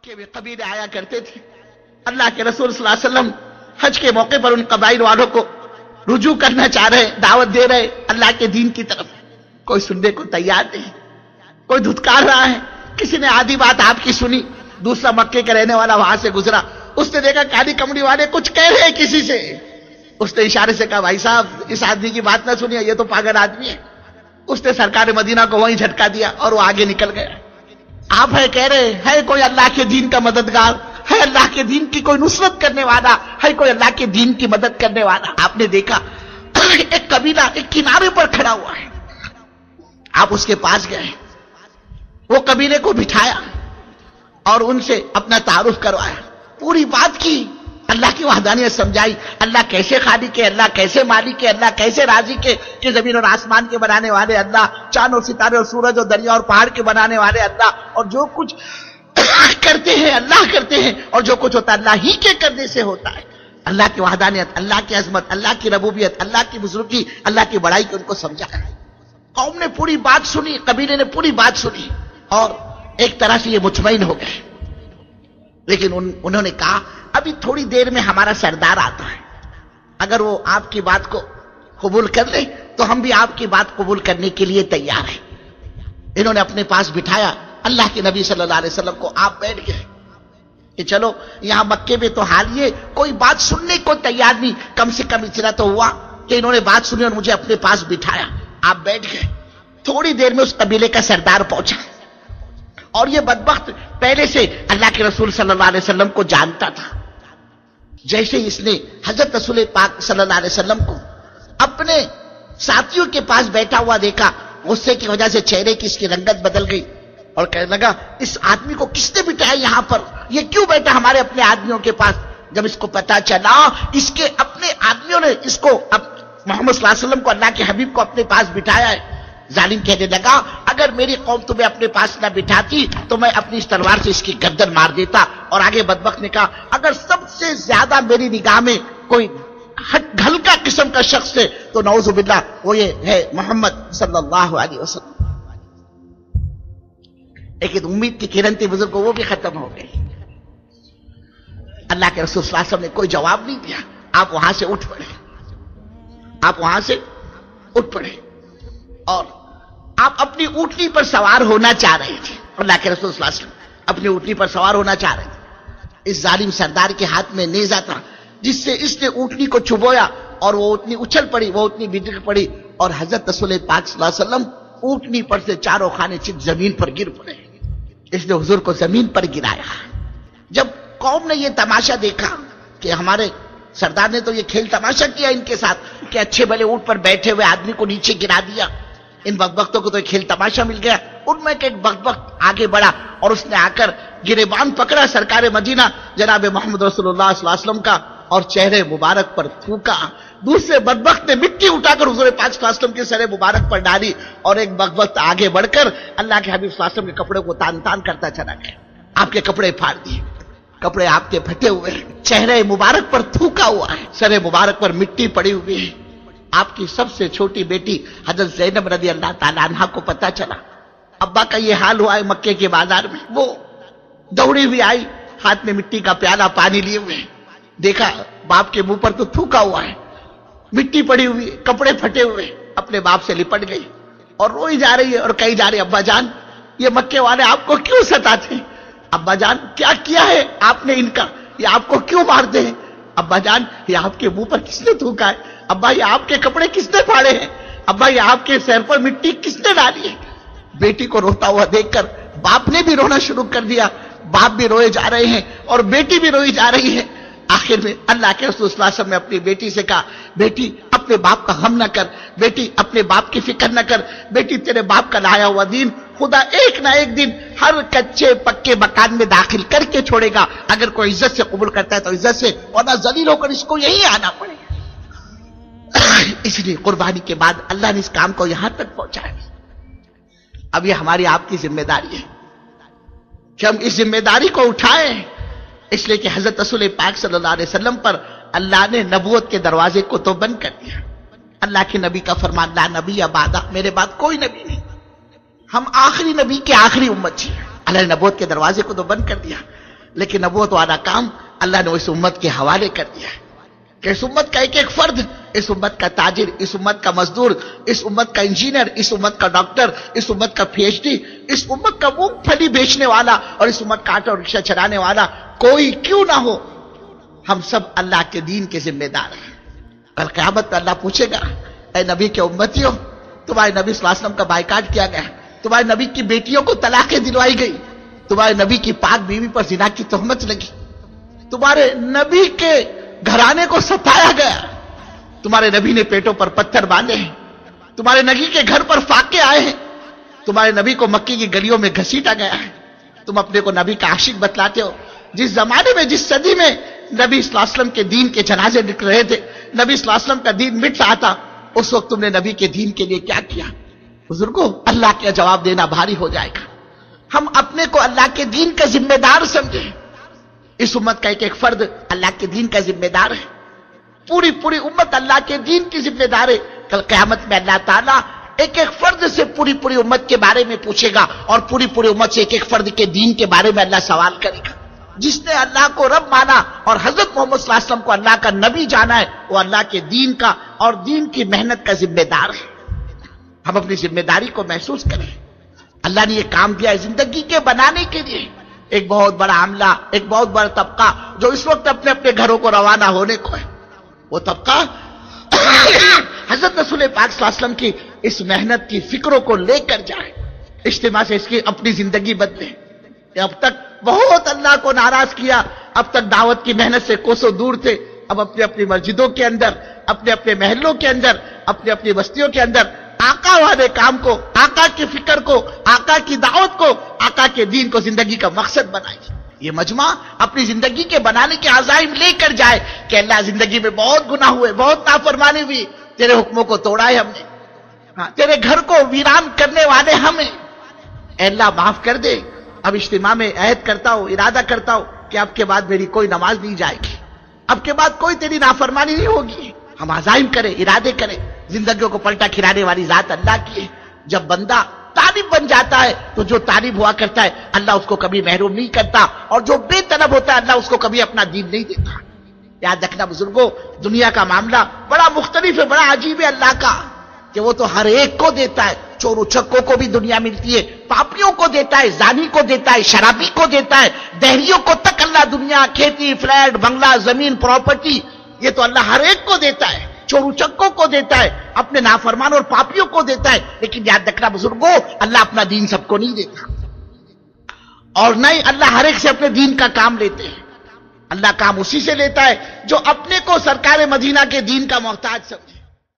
مکے میں قبیلے آیا کرتے تھے. اللہ کے رسول صلی اللہ علیہ وسلم حج کے موقع پر ان قبائل والوں کو رجوع کرنا چاہ رہے, دعوت دے رہے اللہ کے دین کی طرف. کوئی سننے کو تیار نہیں, کوئی دھتکار رہا ہے. کسی نے آدھی بات آپ کی سنی, دوسرا مکے کا رہنے والا وہاں سے گزرا, اس نے دیکھا کالی کمڑی والے کچھ کہہ رہے ہیں کسی سے. اس نے اشارے سے کہا بھائی صاحب اس آدمی کی بات نہ سنیے, یہ تو پاگل آدمی ہے. اس نے سرکار مدینہ کو وہیں جھٹکا دیا اور وہ آگے نکل گیا. آپ ہے کہہ رہے ہے کوئی اللہ کے دین کا مددگار, ہے اللہ کے دین کی کوئی نصرت کرنے والا, ہے کوئی اللہ کے دین کی مدد کرنے والا. آپ نے دیکھا ایک قبیلہ ایک کنارے پر کھڑا ہوا ہے. آپ اس کے پاس گئے, وہ قبیلے کو بٹھایا اور ان سے اپنا تعارف کروایا, پوری بات کی, اللہ کی وحدانیت سمجھائی, اللہ کیسے خالق ہے, اللہ کیسے مالک ہے, اللہ کیسے رازق ہے, کہ زمین اور آسمان کے بنانے والے اللہ, چاند اور ستارے اور سورج اور دریا اور پہاڑ کے بنانے والے اللہ, اور جو کچھ کرتے ہیں اللہ کرتے ہیں, اور جو کچھ ہوتا ہے اللہ ہی کے کرنے سے ہوتا ہے. اللہ کی وحدانیت, اللہ کی عظمت, اللہ کی ربوبیت, اللہ کی بزرگی, اللہ کی بڑائی کو ان کو سمجھایا. قوم نے پوری بات سنی, قبیلے نے پوری بات سنی اور ایک طرح سے یہ مطمئن ہو گئے. لیکن انہوں نے کہا ابھی تھوڑی دیر میں ہمارا سردار آتا ہے, اگر وہ آپ کی بات کو قبول کر لے تو ہم بھی آپ کی بات قبول کرنے کے لیے تیار ہیں. انہوں نے اپنے پاس بٹھایا اللہ کے نبی صلی اللہ علیہ وسلم کو. آپ بیٹھ گئے کہ چلو یہاں مکے میں تو حال یہ کوئی بات سننے کو تیار نہیں, کم سے کم اتنا تو ہوا کہ انہوں نے بات سنی اور مجھے اپنے پاس بٹھایا. آپ بیٹھ گئے. تھوڑی دیر میں اس قبیلے کا سردار پہنچا اور یہ بدبخت پہلے سے اللہ کے رسول صلی اللہ علیہ وسلم کو جانتا تھا. جیسے اس نے حضرت رسول پاک صلی اللہ علیہ وسلم کو اپنے ساتھیوں کے پاس بیٹھا ہوا دیکھا, غصے کی وجہ سے چہرے کی اس کی رنگت بدل گئی اور کہنے لگا اس آدمی کو کس نے بٹھایا یہاں پر, یہ کیوں بیٹھا ہمارے اپنے آدمیوں کے پاس. جب اس کو پتا چلا اس کے اپنے آدمیوں نے اس کو محمد صلی اللہ علیہ وسلم کو, اللہ کے حبیب کو اپنے پاس بٹھایا ہے, ظالم کہنے لگا اگر میری قوم تمہیں اپنے پاس نہ بٹھاتی تو میں اپنی اس تلوار سے اس کی گردن مار دیتا. اور آگے بدبخت نے کہا اگر سب سے زیادہ میری نگاہ میں کوئی ہلکا قسم کا شخص ہے تو نعوذ باللہ وہ یہ ہے محمد صلی اللہ علیہ وسلم. لیکن امید کی کرن تھی بزرگ, وہ بھی ختم ہو گئی. اللہ کے رسول صلی اللہ علیہ وسلم نے کوئی جواب نہیں دیا. آپ وہاں سے اٹھ پڑے, آپ وہاں سے اٹھ پڑے اور آپ اپنی اونٹنی پر سوار ہونا چاہ رہے تھے. اللہ کے رسول صلی اللہ علیہ وسلم اپنی اونٹنی پر سوار ہونا چاہ رہے تھے. اس ظالم سردار کے ہاتھ میں نیزہ تھا جس سے اس نے اونٹنی کو چبویا اور وہ اونٹنی اچھل پڑی, وہ اونٹنی بگڑ پڑی اور حضرت رسول پاک صلی اللہ علیہ وسلم اونٹنی پر سے چاروں خانے چت زمین پر گر پڑے. اس نے حضور کو زمین پر گرایا. جب قوم نے یہ تماشا دیکھا کہ ہمارے سردار نے تو یہ کھیل تماشا کیا ان کے ساتھ کہ اچھے بھلے اونٹ پر بیٹھے ہوئے آدمی کو نیچے گرا دیا, ان بدبختوں کو تو کھیل تماشا مل گیا. ان میں ایک بدبخت آگے بڑھا اور اس نے آ کر گریبان پکڑا سرکار مدینہ جناب محمد رسول اللہ صلی اللہ علیہ وسلم کا اور چہرے مبارک پر تھوکا. دوسرے بدبخت نے مٹی اٹھا کر حضور پاک صلی اللہ علیہ وسلم کے سر مبارک پر ڈالی اور ایک بدبخت آگے بڑھ کر اللہ کے حبیب صلی اللہ علیہ وسلم کے کپڑے کو تان تان کرتا چلا گیا. آپ کے کپڑے پھاڑ دیے, کپڑے آپ کے پھٹے ہوئے, چہرے مبارک پر تھوکا ہوا ہے, سر مبارک پر مٹی پڑی ہوئی ہے. آپ کی سب سے چھوٹی بیٹی حضرت زینب رضی اللہ تعالی عنہا کو پتا چلا ابا کا یہ حال ہوا ہے مکے کے بازار میں. وہ دوڑی ہوئی آئی, ہاتھ میں مٹی کا پیالہ پانی لیے ہوئے, دیکھا باپ کے منہ پر تو تھوکا ہوا ہے, مٹی پڑی ہوئی, کپڑے پھٹے ہوئے, اپنے باپ سے لپٹ گئی اور روئی جا رہی ہے اور کہی جا رہی ہے ابا جان یہ مکے والے آپ کو کیوں ستاتے ہیں, ابا جان کیا کیا ہے آپ نے ان کا, یہ آپ کو کیوں مارتے ہیں, ابا جان یہ آپ کے منہ پر کس نے تھوکا ہے, ابا یہ آپ کے کپڑے کس نے پھاڑے ہیں, ابا یہ آپ کے سر پر مٹی کس نے ڈالی ہے. بیٹی کو روتا ہوا دیکھ کر باپ نے بھی رونا شروع کر دیا, باپ بھی روئے جا رہے ہیں اور بیٹی بھی روئی جا رہی ہے. آخر میں اللہ کے رسول صلی اللہ علیہ وسلم نے اپنی بیٹی سے کہا بیٹی اپنے باپ کا غم نہ کر, بیٹی اپنے باپ کی فکر نہ کر, بیٹی تیرے باپ کا لایا ہوا دین خدا ایک نہ ایک دن ہر کچے پکے مکان میں داخل کر کے چھوڑے گا. اگر کوئی عزت سے قبول کرتا ہے تو عزت سے, ورنہ ذلیل ہو کر اس کو یہی آنا پڑے گا. اس لیے قربانی کے بعد اللہ نے اس کام کو یہاں تک پہنچایا. اب یہ ہماری آپ کی ذمہ داری ہے کہ ہم اس ذمہ داری کو اٹھائیں, اس لیے کہ حضرت رسول پاک صلی اللہ علیہ وسلم پر اللہ نے نبوت کے دروازے کو تو بند کر دیا. اللہ کے نبی کا فرمان لا نبی بعدہ, میرے بعد کوئی نبی نہیں, ہم آخری نبی کے آخری امت ہیں. اللہ نے نبوت کے دروازے کو تو بند کر دیا. لیکن نبوت والا کام اللہ نے اس امت کے حوالے کر دیا ہے کہ اس امت کا ایک ایک فرد، اس امت کا تاجر، اس امت کا مزدور، اس امت کا انجینئر، اس امت کا ڈاکٹر، اس امت کا پی ایچ ڈی، اس امت کا مونگ پھلی بیچنے والا اور اس امت کا آٹو رکشہ چلانے والا کوئی کیوں نہ ہو، ہم سب اللہ کے دین کے ذمہ دار ہیں۔ کل قیامت میں اللہ پوچھے گا، اے نبی کے امتیوں، تمہارے نبی صلی اللہ علیہ وسلم کا بائیکاٹ کیا گیا، تمہارے نبی کی بیٹیوں کو طلاقیں دلوائی گئی، تمہارے نبی کی پاک بیوی پر زنا کی تہمت لگی، تمہارے نبی کے گھرانے کو ستایا گیا، تمہارے نبی نے پیٹوں پر پتھر باندھے ہیں، تمہارے نبی کے گھر پر فاقے آئے ہیں، تمہارے نبی کو مکے کی گلیوں میں گھسیٹا گیا ہے، تم اپنے کو نبی کا عاشق بتلاتے ہو۔ جس زمانے میں، جس صدی میں نبی صلی اللہ علیہ وسلم کے دین کے جنازے نکل رہے تھے، نبی صلی اللہ علیہ وسلم کا دین مٹ رہا تھا، اس وقت تم نے نبی کے دین کے لیے کیا کیا؟ بزرگوں، اللہ کا جواب دینا بھاری ہو جائے گا۔ ہم اپنے کو اللہ کے دین کا ذمہ دار سمجھیں۔ اس امت کا ایک ایک فرد اللہ کے دین کا ذمہ دار ہے، پوری امت اللہ کے دین کی ذمہ دار ہے۔ کل قیامت میں اللہ تعالیٰ ایک ایک فرد سے پوری امت کے بارے میں پوچھے گا، اور پوری امت سے ایک ایک فرد کے دین کے بارے میں اللہ سوال کرے گا۔ جس نے اللہ کو رب مانا اور حضرت محمد صلی اللہ علیہ وسلم کو اللہ کا نبی جانا ہے، وہ اللہ کے دین کا اور دین کی محنت کا ذمہ دار ہے۔ ہم اپنی ذمہ داری کو محسوس کریں۔ اللہ نے یہ کام دیا ہے زندگی کے بنانے کے لیے۔ ایک بہت بڑا عملہ، ایک بہت بڑا طبقہ جو اس وقت اپنے اپنے گھروں کو روانہ ہونے کو ہے، وہ طبقہ حضرت رسول پاک صلی اللہ علیہ وسلم کی اس محنت کی فکروں کو لے کر جائے، اجتماع سے اس کی اپنی زندگی بدلے۔ اب تک بہت اللہ کو ناراض کیا، اب تک دعوت کی محنت سے کوسوں دور تھے، اب اپنی اپنی مسجدوں کے اندر، اپنے اپنے محلوں کے اندر، اپنی اپنی بستیوں کے اندر آقا والے کام کو، آقا کی فکر کو، آقا کی دعوت کو، آقا کے دین کو زندگی کا مقصد بنائی۔ یہ مجمع اپنی زندگی کے بنانے کے عزائم لے کر جائے کہ اللہ، زندگی میں بہت گناہ ہوئے، بہت نافرمانی ہوئی، تیرے حکموں کو توڑا ہے ہم نے، تیرے گھر کو ویران کرنے والے ہمیں، اے اللہ معاف کر دے۔ اب اجتماع میں عہد کرتا ہوں، ارادہ کرتا ہوں کہ اب کے بعد میری کوئی نماز نہیں جائے گی، اب کے بعد کوئی تیری نافرمانی نہیں ہوگی۔ ہم عزائم کریں، ارادے کریں۔ زندگیوں کو پلٹا کھلانے والی ذات اللہ کی ہے۔ جب بندہ طالب بن جاتا ہے تو جو طالب ہوا کرتا ہے اللہ اس کو کبھی محروم نہیں کرتا، اور جو بے طلب ہوتا ہے اللہ اس کو کبھی اپنا دین نہیں دیتا۔ یاد رکھنا بزرگوں، دنیا کا معاملہ بڑا مختلف ہے، بڑا عجیب ہے اللہ کا، کہ وہ تو ہر ایک کو دیتا ہے۔ چور اچکوں کو بھی دنیا ملتی ہے، پاپیوں کو دیتا ہے، زانی کو دیتا ہے، شرابی کو دیتا ہے، دہریوں کو تک اللہ دنیا، کھیتی، فلیٹ، بنگلہ، زمین، پراپرٹی، یہ تو اللہ ہر ایک کو دیتا ہے، چور اچکوں کو دیتا ہے، اپنے نافرمان اور پاپیوں کو دیتا ہے۔ لیکن یاد رکھنا بزرگوں، اللہ اپنا دین سب کو نہیں دیتا، اور نہیں اللہ ہر ایک سے اپنے دین کا کام لیتے ہیں۔ اللہ کام اسی سے لیتا ہے جو اپنے کو سرکار مدینہ کے دین کا محتاج سمجھے۔